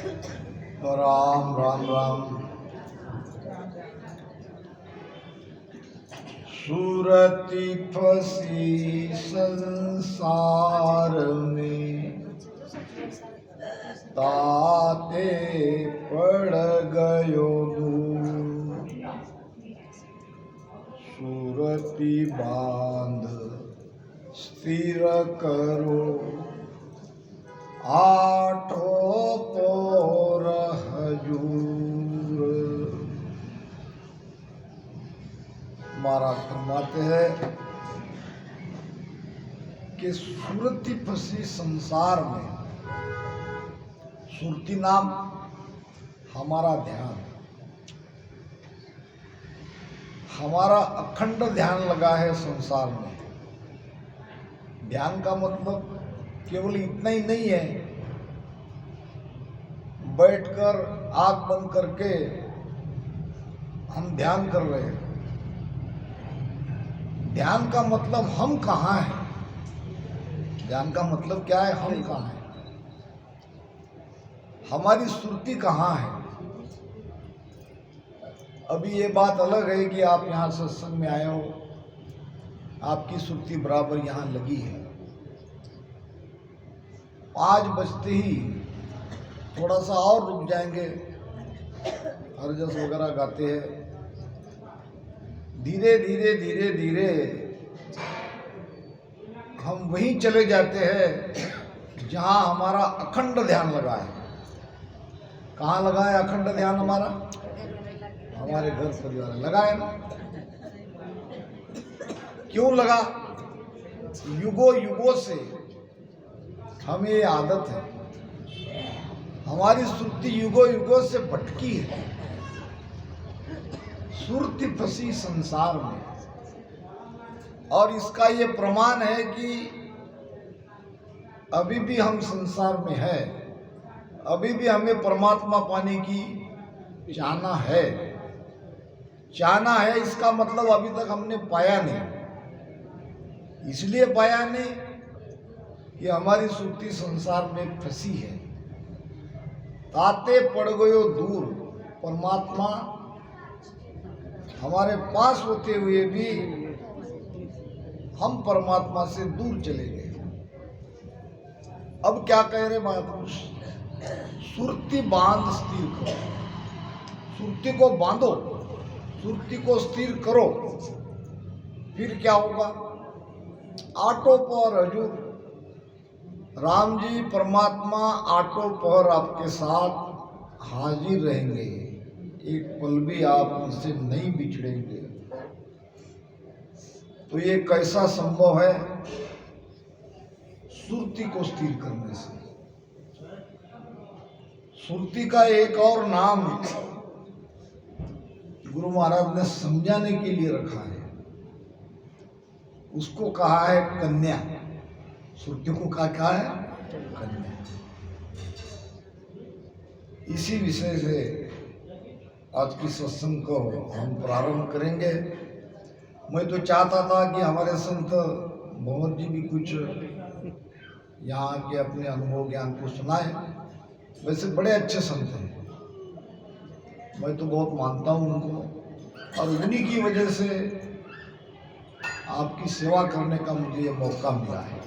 राम राम राम। सूरती फसी संसार में, ताते पड़ गयो दूर। सूरती बांध स्थिर करो, आठो पोर हजूर। महाराज फरमाते हैं कि सुरती फंसी संसार में। सुरती नाम हमारा ध्यान, हमारा अखंड ध्यान लगा है संसार में। ध्यान का मतलब केवल इतना ही नहीं है बैठकर आंख बंद करके हम ध्यान कर रहे हैं। ध्यान का मतलब हम कहाँ हैं। ध्यान का मतलब क्या है? हम कहाँ हैं, हमारी सुरती कहाँ है। अभी ये बात अलग है कि आप यहाँ सत्संग में आए हो, आपकी सुरती बराबर यहाँ लगी है। 5 बजते ही थोड़ा सा और रुक जाएंगे, हरजस वगैरह गाते हैं। धीरे धीरे धीरे धीरे हम वहीं चले जाते हैं जहाँ हमारा अखंड ध्यान लगा है। कहाँ लगा है अखंड ध्यान हमारा? हमारे घर परिवार लगा है ना। क्यों लगा? युगों युगों से हमें ये आदत है, हमारी सुरती युगों युगों से भटकी है। सुरती फंसी संसार में, और इसका ये प्रमाण है कि अभी भी हम संसार में है, अभी भी हमें परमात्मा पाने की चाहना है। चाहना है इसका मतलब अभी तक हमने पाया नहीं। इसलिए पाया नहीं कि हमारी सुरती संसार में फंसी है। ताते पड़ गयो दूर, परमात्मा हमारे पास होते हुए भी हम परमात्मा से दूर चले गए। अब क्या कह रहे महापुरुष? सुरती बांध स्थिर करो। सुरती को बांधो, सुरती को स्थिर करो, फिर क्या होगा? आठों पहर हजूर, राम जी परमात्मा आठों पहर आपके साथ हाजिर रहेंगे। एक पल भी आप उनसे नहीं बिछड़ेंगे। तो ये कैसा संभव है? सुरती को स्थिर करने से। सुरती का एक और नाम गुरु महाराज ने समझाने के लिए रखा है, उसको कहा है कन्या। सुरती को क्या है? कन्या। इसी विषय से आज की सत्संग को हम प्रारंभ करेंगे। मैं तो चाहता था कि हमारे संत भंवर जी भी कुछ यहाँ के अपने अनुभव ज्ञान को सुनाए। वैसे बड़े अच्छे संत हैं, मैं तो बहुत मानता हूँ उनको, और उन्हीं की वजह से आपकी सेवा करने का मुझे ये मौका मिला है।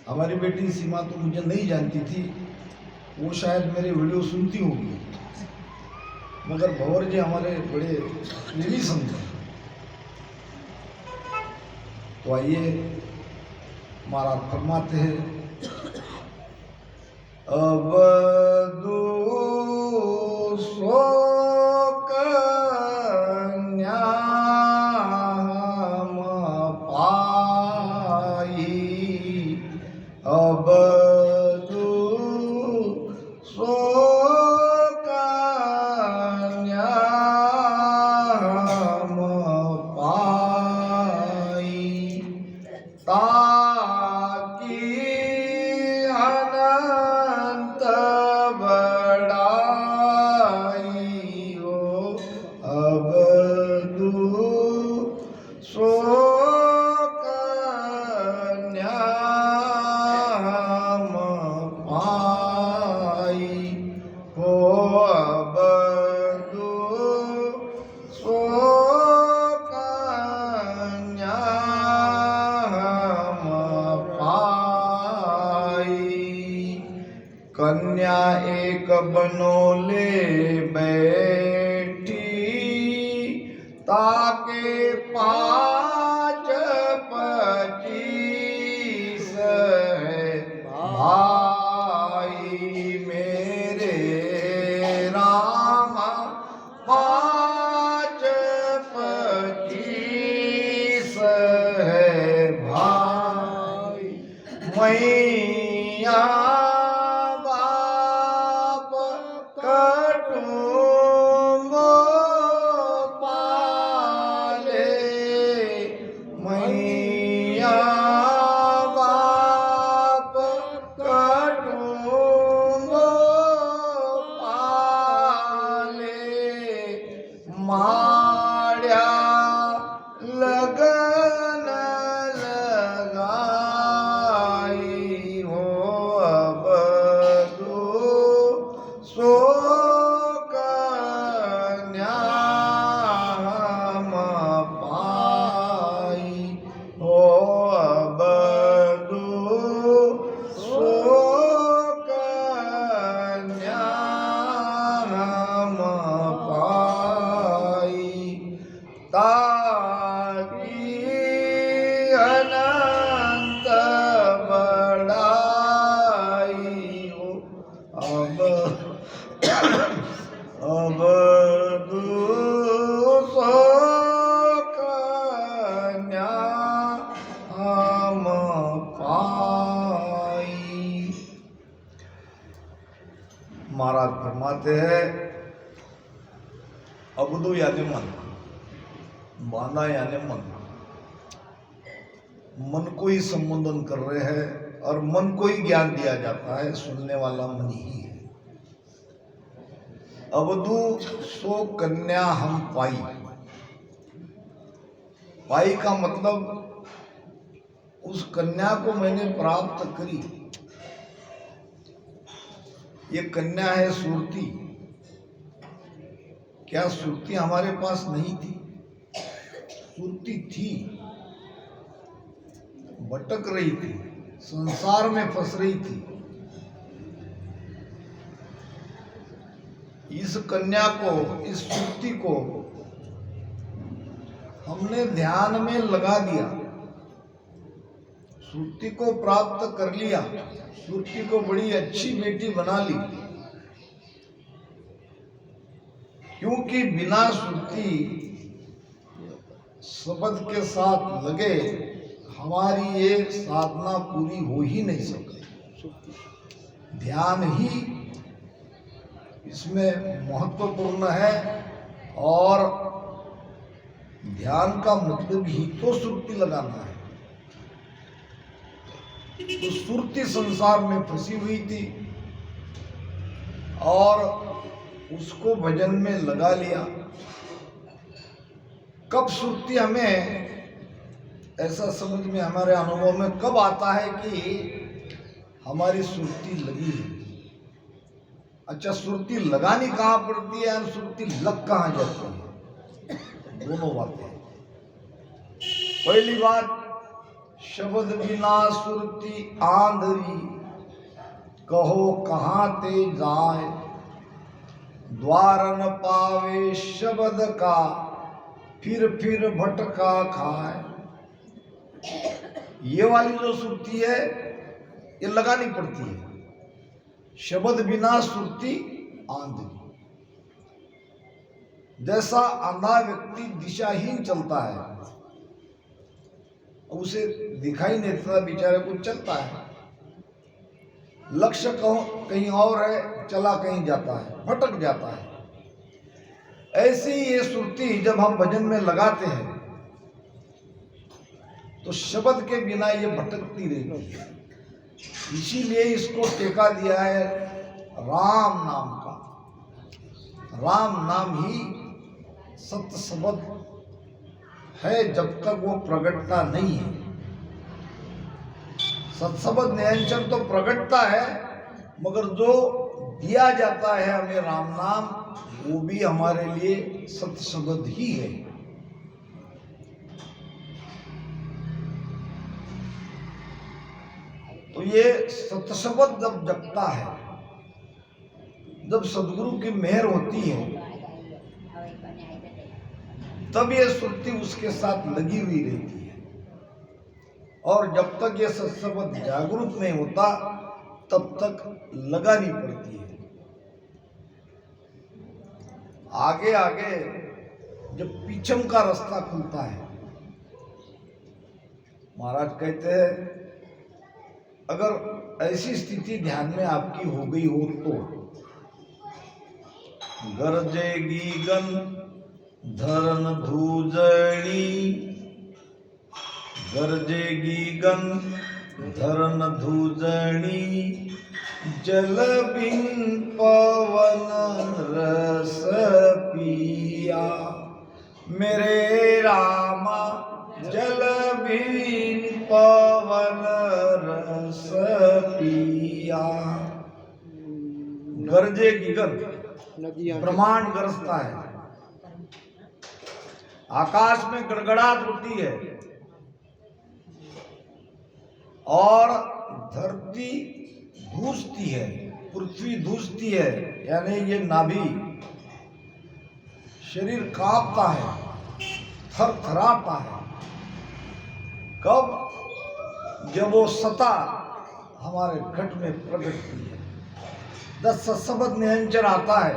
हमारी बेटी सीमा तो मुझे नहीं जानती थी, वो शायद मेरे वीडियो सुनती होगी, मगर भंवर जी हमारे बड़े प्रेमी संत हैं। तो आइए महाराज फरमाते हैं, अब दूसो कन्या पाई, अब दूसो कन्या पाई, ताकि अनंत कन्या एक बनोले बैठी, ताके 5 25 भाई मेरे राम 5 25 भाई। मैया बाप कटुंब पाले, मैया बाप कटुंब पाले, माड़्या लगन लगाई हो, अब दो सो कन्या हम पाई हो, अब दो सो कन्या हम पाई, ताकि अनंत बड़ाई हो, अब दो सो कन्या हम पाई। महाराज फरमाते हैं अबदू यानी मन, बांधा यानी मन, मन को ही संबोधन कर रहे हैं और मन को ही ज्ञान दिया जाता है, सुनने वाला मन ही है। अबदू सो कन्या हम पाई, पाई का मतलब उस कन्या को मैंने प्राप्त करी। ये कन्या है सुरती। क्या सुरती हमारे पास नहीं थी? सुरती थी, भटक रही थी, संसार में फंस रही थी। इस कन्या को, इस सुरती को हमने ध्यान में लगा दिया, सुरती को प्राप्त कर लिया, सुरती को बड़ी अच्छी बेटी बना ली। क्योंकि बिना सुरती शब्द के साथ लगे हमारी ये साधना पूरी हो ही नहीं सकती। ध्यान ही इसमें महत्वपूर्ण है और ध्यान का मतलब ही तो सुरती लगाना है। तो सुरती संसार में फंसी हुई थी और उसको भजन में लगा लिया। कब सुरती हमें ऐसा समझ में, हमारे अनुभव में कब आता है कि हमारी सुरती लगी है? अच्छा, सुरती लगानी कहाँ पड़ती है और सुरती लग कहाँ जाती है? दोनों बातें। पहली बात, शब्द बिना सुरती आंधरी, कहो कहाँ ते जाए, द्वार न पावे शब्द का, फिर भटका खाए। ये वाली जो सुरती है ये लगानी पड़ती है। शब्द बिना सुरती आंधी। जैसा अंधा व्यक्ति दिशाहीन चलता है, उसे दिखाई नहीं देता, बेचारे को चलता है, लक्ष्य कहीं और है, चला कहीं जाता है, भटक जाता है। ऐसे ही ये सुरती जब हम भजन में लगाते हैं तो शब्द के बिना ये भटकती रहती है। इसीलिए इसको टेका दिया है राम नाम का। राम नाम ही सत्य शब्द है जब तक वो प्रगटता नहीं है। सत्शब्द निरंजन तो प्रगटता है, मगर जो दिया जाता है हमें राम नाम, वो भी हमारे लिए सत्य शब्द ही है। तो ये सत्य शब्द जब जगता है जब सदगुरु की मेहर होती है तब ये सुरती उसके साथ लगी हुई रहती है, और जब तक ये सत्संग जागरूक नहीं होता तब तक लगानी पड़ती है। आगे आगे जब पीछम का रास्ता खुलता है, महाराज कहते हैं अगर ऐसी स्थिति ध्यान में आपकी हो गई हो तो गरजेगी गन धरन धूजणी, गरजेगी गन धरन धूजणी, जल बिन पवन रस पिया, मेरे रामा जल बिन पवन रस पिया। गरजेगी गन, ब्रह्मांड गरजता है, आकाश में गड़गड़ाहट होती है और धरती धूसती है, पृथ्वी धूसती है, यानी ये नाभि शरीर कांपता है, थरथराता है। कब? जब वो सता हमारे घट में प्रकटती है, 10 शब्द निरंजन आता है।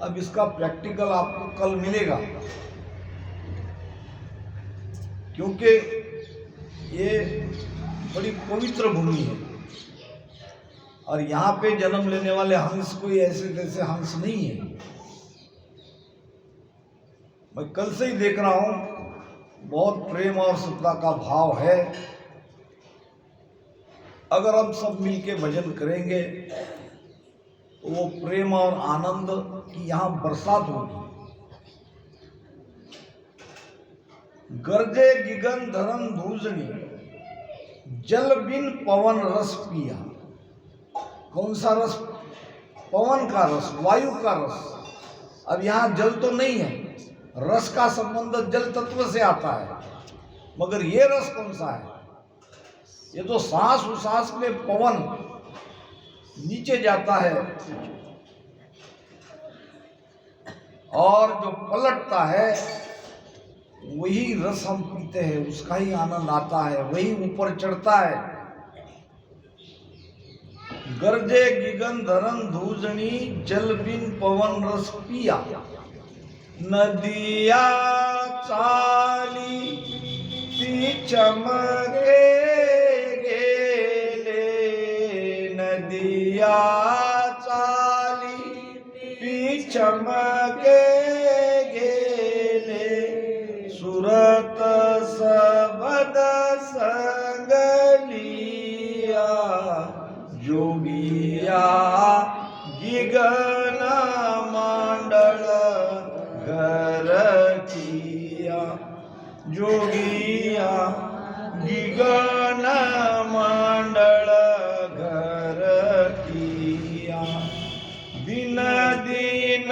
अब इसका प्रैक्टिकल आपको कल मिलेगा, क्योंकि ये बड़ी पवित्र भूमि है और यहाँ पे जन्म लेने वाले हंस कोई ऐसे जैसे हंस नहीं है। मैं कल से ही देख रहा हूँ, बहुत प्रेम और श्रद्धा का भाव है। अगर हम सब मिलके भजन करेंगे तो वो प्रेम और आनंद की यहाँ बरसात होगी। गरजे गिगन धरम धूजनी, जल बिन पवन रस पिया। कौन सा रस? पवन का रस, वायु का रस। अब यहाँ जल तो नहीं है, रस का संबंध जल तत्व से आता है, मगर ये रस कौन सा है? ये तो सांस उसास में पवन नीचे जाता है और जो पलटता है वही रस हम पीते हैं, उसका ही आनंद आता है, वही ऊपर चढ़ता है। गरजे गिगन धरन धूजनी, जल बिन पवन रस पिया, नदिया चाली ती चमके गेले, नदिया चाली ती चमके गेले, सुरत सबद संगलिया, जोगिया गिगन मंडल घर किया, जोगिया गिगन मंडल घर किया, दिन दिन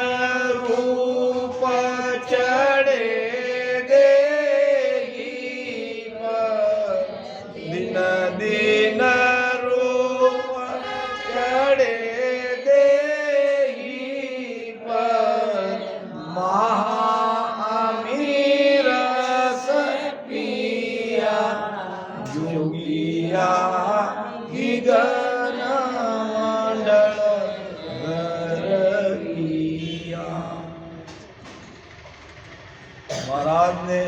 रूप चढ़े देही पर, दिन दिन रूप चढ़े देही पर, महाअमीर सपिया, जोगिया गिगन मंडल घर किया। महाराज ने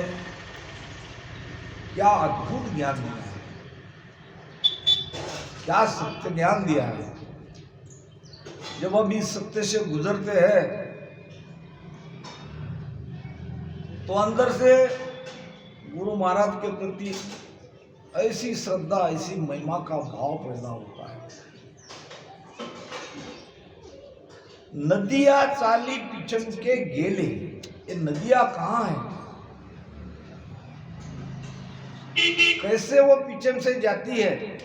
क्या अद्भुत ज्ञान दिया है, क्या सत्य ज्ञान दिया है। जब हम इस सत्य से गुजरते हैं तो अंदर से गुरु महाराज के प्रति ऐसी श्रद्धा, ऐसी महिमा का भाव पैदा होता है। नदिया चाली पिछम के गेले, ये नदियां कहाँ है? कैसे वो पिछम से जाती है?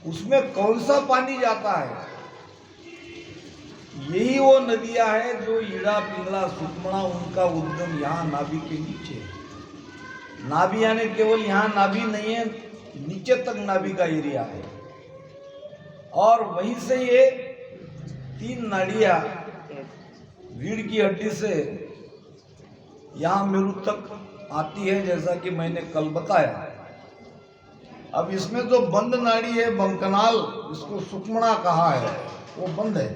उसमें कौन सा पानी जाता है? यही वो नदियां है जो ईड़ा पिंगला सुकमणा उनका उद्गम यहाँ नाभि के नीचे है। नाभि यानी केवल यहाँ नाभि नहीं है, नीचे तक नाभि का एरिया है और वहीं से ये 3 नाड़ियां रीढ़ की हड्डी से यहाँ मेरु तक आती है, जैसा कि मैंने कल बताया। अब इसमें जो बंद नाड़ी है बंकनाल, इसको सुक्मणा कहा है, वो बंद है।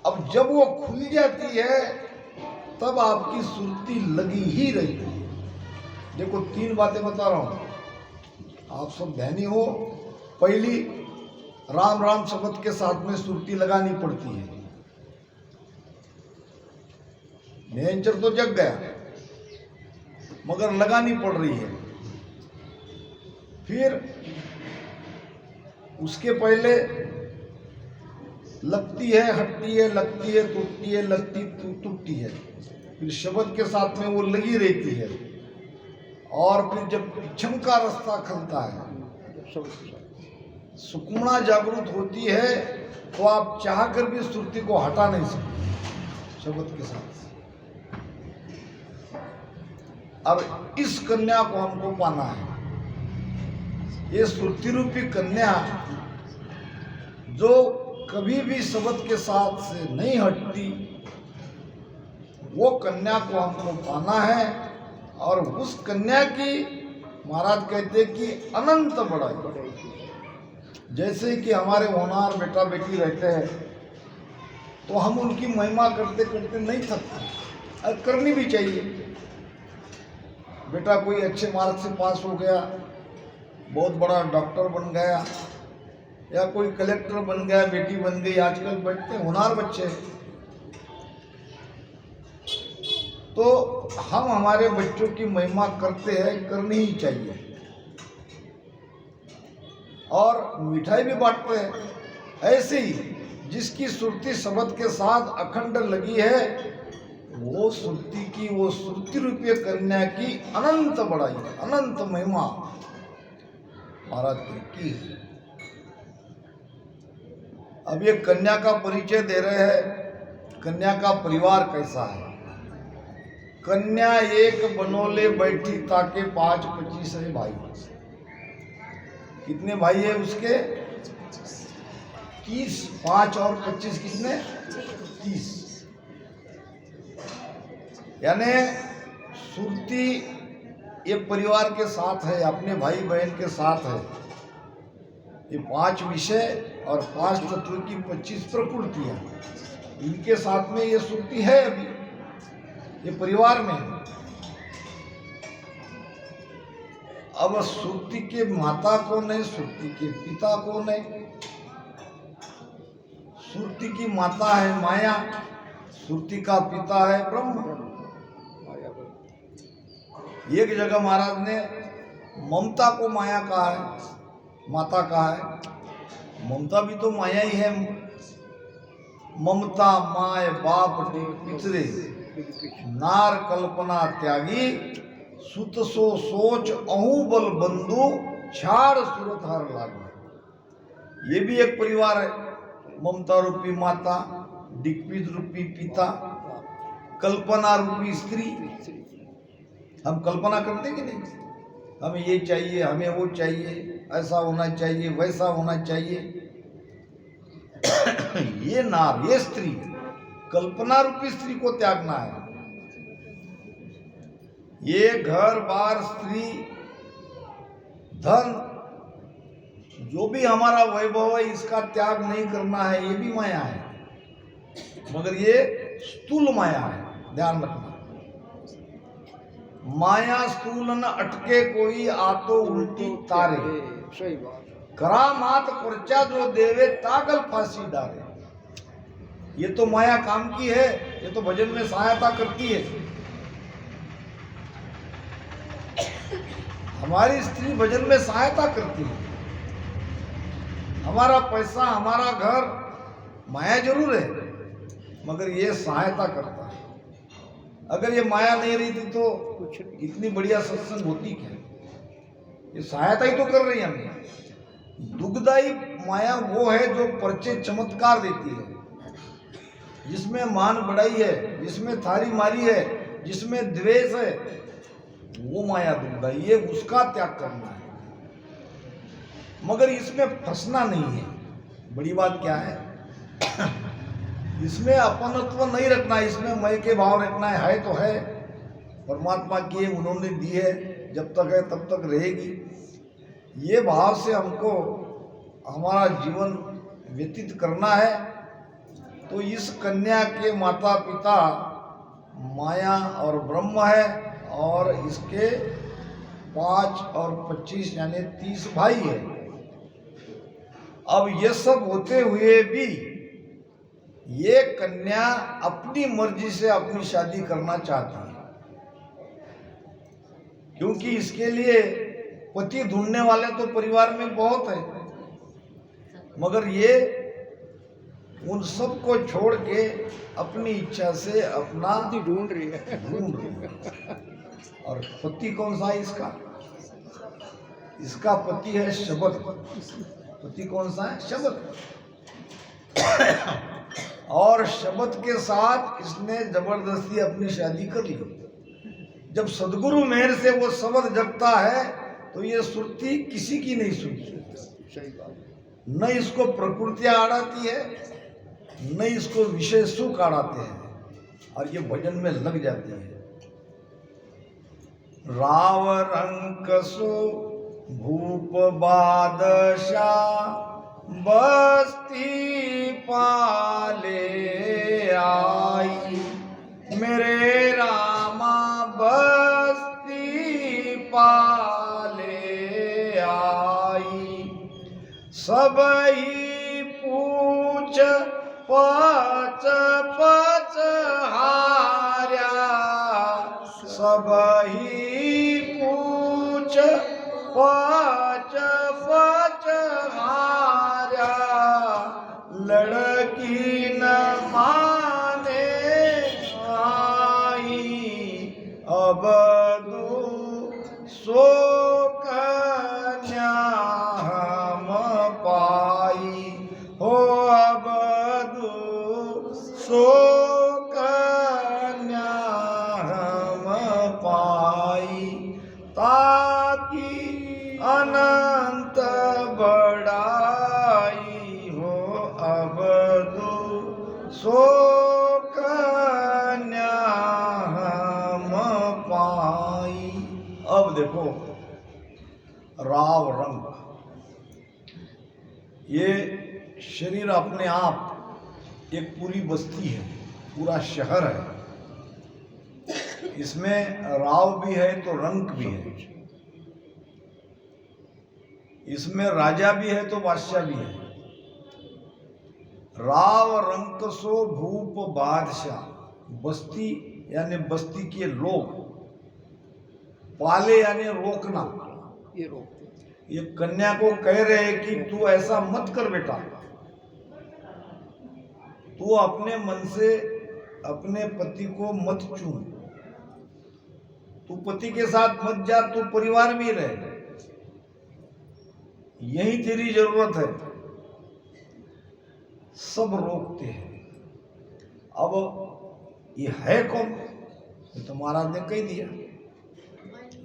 अब जब वो खुल जाती है तब आपकी सुरती लगी ही रहती है। देखो 3 बातें बता रहा हूं, आप सब ध्यानी हो। पहली, राम राम शब्द के साथ में सुरती लगानी पड़ती है। निरंजन तो जग गया मगर लगानी पड़ रही है। फिर उसके पहले लगती है, हटती है, लगती है, टूटती है, लगती टूटती है। फिर शब्द के साथ में वो लगी रहती है। और फिर जब इच्छम का रास्ता खुलता है, सुकुमणा जागृत होती है, तो आप चाह कर भी सुरती को हटा नहीं सकते शब्द के साथ। अब इस कन्या को हमको पाना है। ये सुरती रूपी कन्या जो कभी भी शब्द के साथ से नहीं हटती, वो कन्या को हमको पाना है। और उस कन्या की महाराज कहते कि अनंत बड़ाई। जैसे कि हमारे होनार बेटा बेटी रहते हैं तो हम उनकी महिमा करते करते नहीं थकते, और करनी भी चाहिए। बेटा कोई अच्छे मार्क से पास हो गया, बहुत बड़ा डॉक्टर बन गया, या कोई कलेक्टर बन गया, बेटी बन गई, आजकल बैठते होनार बच्चे, तो हम हमारे बच्चों की महिमा करते हैं, करनी ही चाहिए। और मिठाई भी बांटते हैं। ऐसे ही जिसकी सुरती शब्द के साथ अखंड लगी है, वो सुरती की, वो सुरती रूपी कन्या की अनंत बड़ाई, अनंत महिमा महाराज की है। अब ये कन्या का परिचय दे रहे हैं। कन्या का परिवार कैसा है? कन्या एक बनोले बैठी ताके 5-25 है भाई। कितने भाई है उसके? 30। 5 और 25 कितने? 30। यानी सुरती ये परिवार के साथ है, अपने भाई बहन के साथ है। ये 5 विषय और 5 तत्व की 25 प्रकृतियां, इनके साथ में ये सुरती है। अभी ये परिवार में है। अब सुरती के माता कौन है, सुरती के पिता कौन है? सुरती की माता है माया, सुरती का पिता है ब्रह्म। एक जगह महाराज ने ममता को माया कहा है, माता कहा है। ममता भी तो माया ही है। ममता माय बाप पितरे, नार कल्पना त्यागी, सुत सो सोच अहू बल बंधु, छाड़ सूरत हर लागी। ये भी एक परिवार है। ममता रूपी माता, दिग्विजय रूपी पिता, कल्पना रूपी स्त्री। हम कल्पना करते कि नहीं? हमें ये चाहिए, हमें वो चाहिए, ऐसा होना चाहिए, वैसा होना चाहिए। ये नार, ये स्त्री, कल्पना रूपी स्त्री को त्यागना है। ये घर बार, स्त्री, धन, जो भी हमारा वैभव है, इसका त्याग नहीं करना है। ये भी माया है, मगर ये स्थूल माया है, ध्यान रखना। माया स्थूल न अटके कोई, आतो उल्टी तारे। सही बात। करामात पर्चा जो देवे, तागल फांसी डाले। ये तो माया काम की है, ये तो भजन में सहायता करती है। हमारी स्त्री भजन में सहायता करती है। हमारा पैसा, हमारा घर, माया जरूर है, मगर ये सहायता करता है। अगर ये माया नहीं रही थी तो कुछ इतनी बढ़िया सत्संग होती क्या? ये सहायता ही तो कर रही है हमें। दुखदाई माया वो है जो परचे चमत्कार देती है, जिसमें मान बढ़ाई है, जिसमें थारी मारी है, जिसमें द्वेष है, वो माया दुखदाई है। उसका त्याग करना है, मगर इसमें फंसना नहीं है। बड़ी बात क्या है? इसमें अपनत्व नहीं रखना, इसमें मैं के भाव रखना है तो है, परमात्मा की है, उन्होंने दी है, जब तक है तब तक रहेगी। ये भाव से हमको हमारा जीवन व्यतीत करना है। तो इस कन्या के माता पिता माया और ब्रह्म है, और इसके 5 और 25 यानी 30 भाई है। अब ये सब होते हुए भी ये कन्या अपनी मर्जी से अपनी शादी करना चाहती है, क्योंकि इसके लिए पति ढूंढने वाले तो परिवार में बहुत है, मगर ये उन सब को छोड़ के अपनी इच्छा से अपना ढूंढ रही है। और पति कौन सा है इसका? इसका पति है शब्द। पति कौन सा है? शब्द। और शब्द के साथ इसने जबरदस्ती अपनी शादी कर ली। जब सदगुरु मेहर से वो शब्द जगता है तो ये सुरती किसी की नहीं सुनती। न इसको प्रकृति आड़ाती है, न इसको विषय सुख आड़ाते हैं, और ये भजन में लग जाती है। राव रंक सो भूप बादशाह बस्ती पाले आई, मेरे रामा बस्ती पाले आई। सब ही पूछ पच पच हार्या, सब ही पूछ पच पच हार्या, लड़की न माने आई, अब दू सो कन्या हम पाई, हो अब दू सो कन्या हम पाई, ताकि अनंत बढ़ाई, हो अब दू सो कन्या हम पाई। अब देखो राव रंग, ये शरीर अपने आप एक पूरी बस्ती है, पूरा शहर है। इसमें राव भी है तो रंक भी है, इसमें राजा भी है तो बादशाह भी है। राव रंक सो भूप बादशाह, बस्ती यानी बस्ती के लोग, पाले यानी रोकना, ये रोकते। ये कन्या को कह रहे हैं कि तू ऐसा मत कर बेटा, तू अपने मन से अपने पति को मत चुन, तू पति के साथ मत जा, तू परिवार में रहे, यही तेरी जरूरत है। सब रोकते हैं। अब ये है कौन? ये तो महाराज ने कह दिया।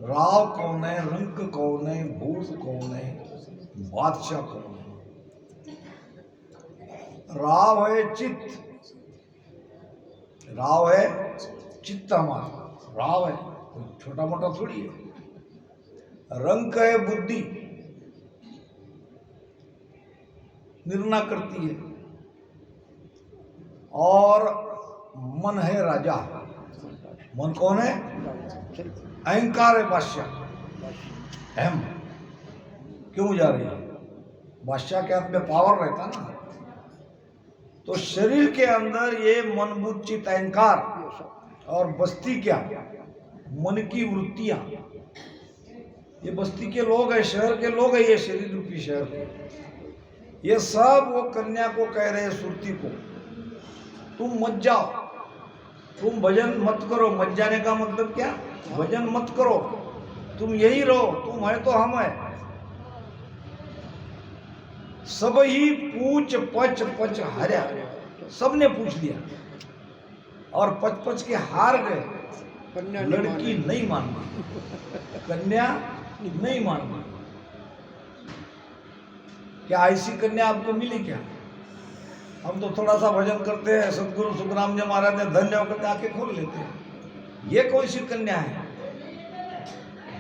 राव कौन है, रंक कौन है, भूप कौन है, बादशाह कौन है? राव है चित्त, राव है चित्त हमारा, राव है कोई छोटा मोटा थोड़ी है। रंक है बुद्धि, निर्णय करती है, और मन है राजा। मन कौन है? अहंकार है बादशाह। अहम क्यों जा रही है? बादशाह के हाथ में पावर रहता ना। तो शरीर के अंदर ये मन बुद्धि चित्त अहंकार, और बस्ती क्या? मन की वृत्तियां। ये बस्ती के लोग है, शहर के लोग है, ये शरीर रूपी शहर के। ये सब वो कन्या को कह रहे हैं, सुरती को, तुम मत जाओ, तुम भजन मत करो। मत जाने का मतलब क्या? भजन मत करो, तुम यही रहो, तुम है तो हम है। सब ही पूछ पच पच हार्या, सबने पूछ लिया और पच पच के हार गए। लड़की नहीं मानती, कन्या नहीं मानती। क्या ऐसी कन्या आपको मिली क्या? हम तो थोड़ा सा भजन करते हैं, सदगुरु सुखराम जी महाराज ने धन्य होकर आंखें खोल लेते हैं। ये कौन सी कन्या है?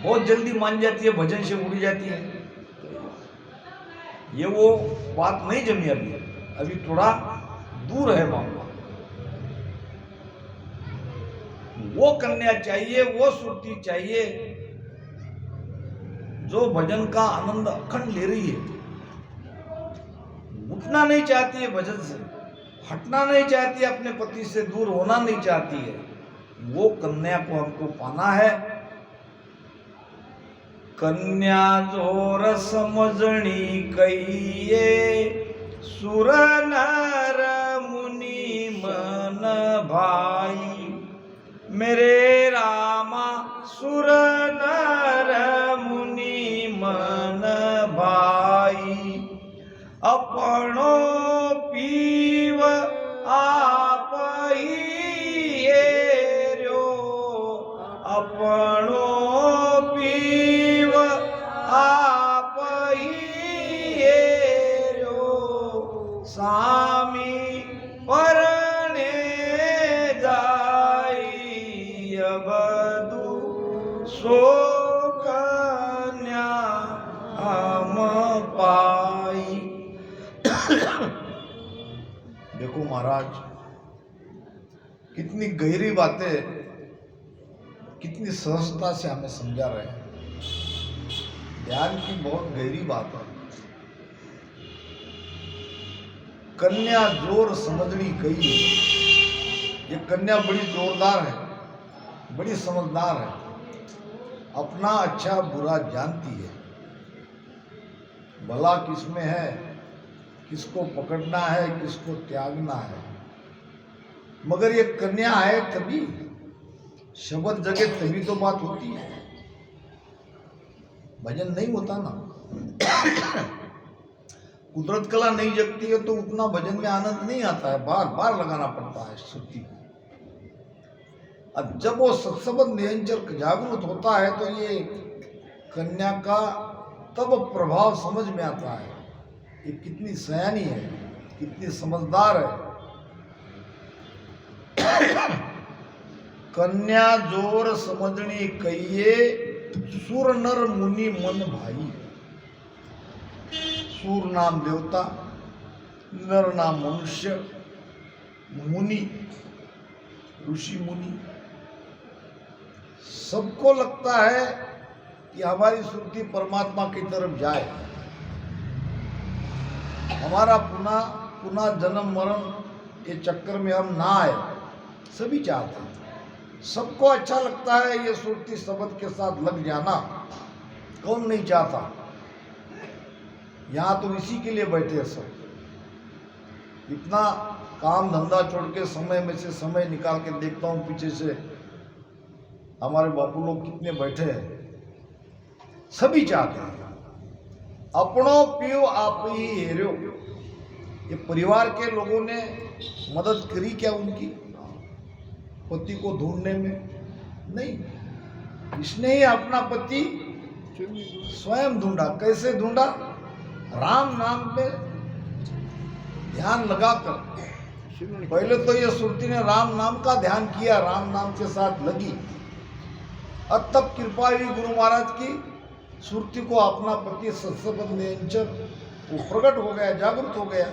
बहुत जल्दी मान जाती है, भजन से उड़ जाती है। ये वो बात नहीं जमी अभी थोड़ा दूर है मामला। वो कन्या चाहिए, वो सुरती चाहिए जो भजन का आनंद अखंड ले रही है, उठना नहीं चाहती है भजन से, हटना नहीं चाहती है, अपने पति से दूर होना नहीं चाहती है। वो कन्या को हमको पाना है। कन्या जोर समझणी कहिए, सुर नर मुनि मन भाई। मेरे रामा सुर नर मुनि मन भाई। अपनो पीव आप ही हेर्यो, अपनो पीव आप ही हेर्यो। स्वामी परणे जाई, अबदु सो कन्या हम पाई। देखो महाराज, कितनी गहरी बातें, कितनी सहजता से हमें समझा रहे हैं। ध्यान की बहुत गहरी बात है। कन्या जोर समझनी कही। ये कन्या बड़ी जोरदार है, बड़ी समझदार है, अपना अच्छा बुरा जानती है, भला किसमें है, किसको पकड़ना है, किसको त्यागना है। मगर ये कन्या है तभी शब्द जगे, तभी तो बात होती है, भजन नहीं होता ना। कुदरत कला नहीं जगती है तो उतना भजन में आनंद नहीं आता है, बार बार लगाना पड़ता है श्रुति को। अब जब वो सत्संग निरंतर जागरूक होता है तो ये कन्या का तब प्रभाव समझ में आता है, ये कितनी सयानी है, कितनी समझदार है। कन्या जोर समझनी कहिए, सुर नर मुनि मन भाई। सूर नाम देवता, नर नाम मनुष्य, मुनि ऋषि मुनि, सबको लगता है कि हमारी सुरती परमात्मा की तरफ जाए, हमारा पुनः पुनः जन्म मरण के चक्कर में हम ना आए। सभी चाहते हैं, सबको अच्छा लगता है ये सुरती शब्द के साथ लग जाना। कौन नहीं चाहता? यहाँ तो इसी के लिए बैठे हैं सब। इतना काम धंधा छोड़ के समय में से समय निकाल के देखता हूँ पीछे से हमारे बापू लोग कितने बैठे हैं। सभी चाहते हैं अपनों पियो आप ही हेरो। ये परिवार के लोगों ने मदद करी क्या उनकी पति को ढूंढने में? नहीं, इसने ही अपना पति स्वयं ढूंढा। कैसे ढूंढा? राम नाम पे ध्यान लगाकर। पहले तो ये सुरती ने राम नाम का ध्यान किया, राम नाम के साथ लगी, और तब कृपा हुई गुरु महाराज की, सुरती को अपना पति सत्संग निरंतर वो प्रकट हो गया, जागृत हो गया।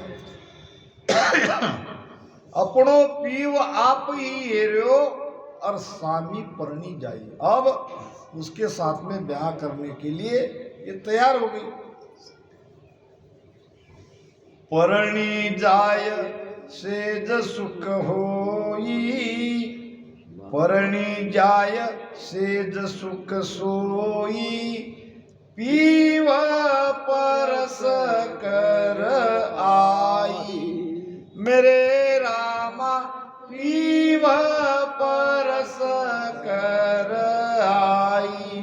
अपनो पीव आप ही हेरो और स्वामी परणी जाई। अब उसके साथ में ब्याह करने के लिए ये तैयार हो गई। परणी जाय सेज सुख होई, परणी जाय सेज सुख सोई। पीव परस कर आई, मेरे रामा पीव परस कर आई।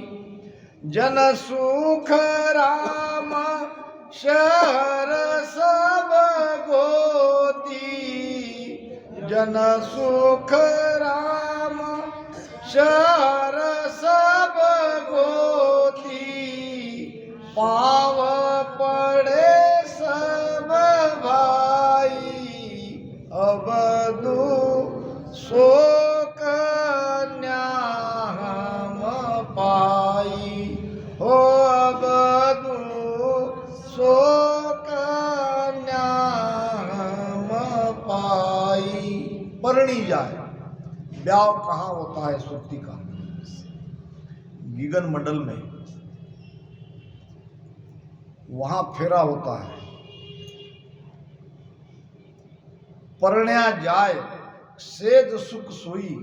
जन सुख राम शहर सब गोती, जन सुख राम शहर सब गोती। पाव पड़े सब भाई, परणी जाए। ब्याह कहाँ होता है सुरती का? गीगन मंडल में, वहां फेरा होता है। परण्या जाए सेज सुख सोई,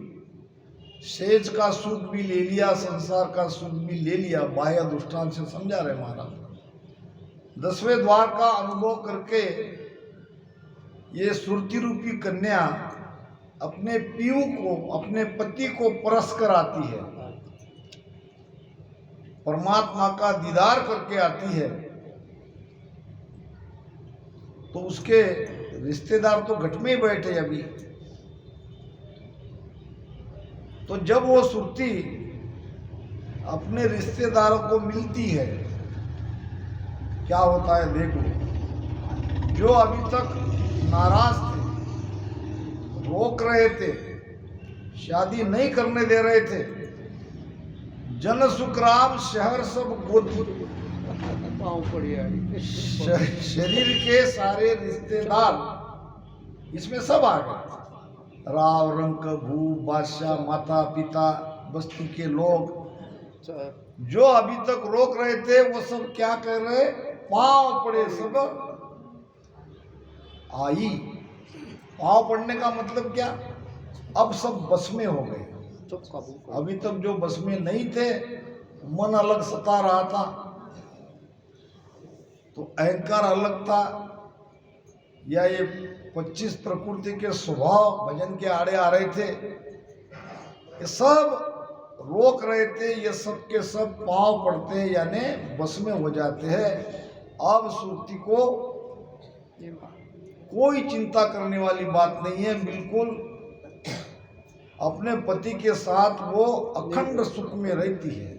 सेज का सुख भी ले लिया, संसार का सुख भी ले लिया। बाह्य दृष्टांत से समझा रहे महाराज। 10वें द्वार का अनुभव करके ये सुरती रूपी कन्या अपने पीयू को, अपने पति को परस कर आती है, परमात्मा का दीदार करके आती है। तो उसके रिश्तेदार तो घट में ही बैठे अभी। तो जब वो सुरती अपने रिश्तेदारों को मिलती है, क्या होता है देखो। जो अभी तक नाराज थे, रोक रहे थे, शादी नहीं करने दे रहे थे, जन सुखराम शहर सब गोद, शरीर के सारे रिश्तेदार इसमें सब आ गए। राव, रंक, भू, बादशाह, माता पिता, बस्ती के लोग जो अभी तक रोक रहे थे, वो सब क्या कर रहे? पांव पड़े सब आई। पांव पड़ने का मतलब क्या? अब सब बस में हो गए। अभी तक जो बस में नहीं थे, मन अलग सता रहा था, तो अहंकार अलग था, या ये 25 प्रकृति के स्वभाव भजन के आड़े आ रहे थे, ये सब रोक रहे थे। ये सब के सब पांव पड़ते हैं, यानी बस में हो जाते हैं। अब सुरती को कोई चिंता करने वाली बात नहीं है, बिल्कुल अपने पति के साथ वो अखंड सुख में रहती है।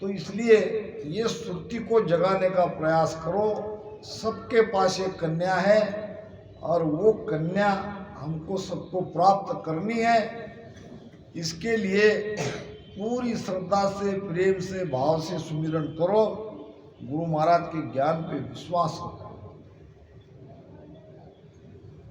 तो इसलिए ये सुरती को जगाने का प्रयास करो। सबके पास एक कन्या है, और वो कन्या हमको सबको प्राप्त करनी है। इसके लिए पूरी श्रद्धा से, प्रेम से, भाव से सुमिरन करो। गुरु महाराज के ज्ञान पे विश्वास रखो।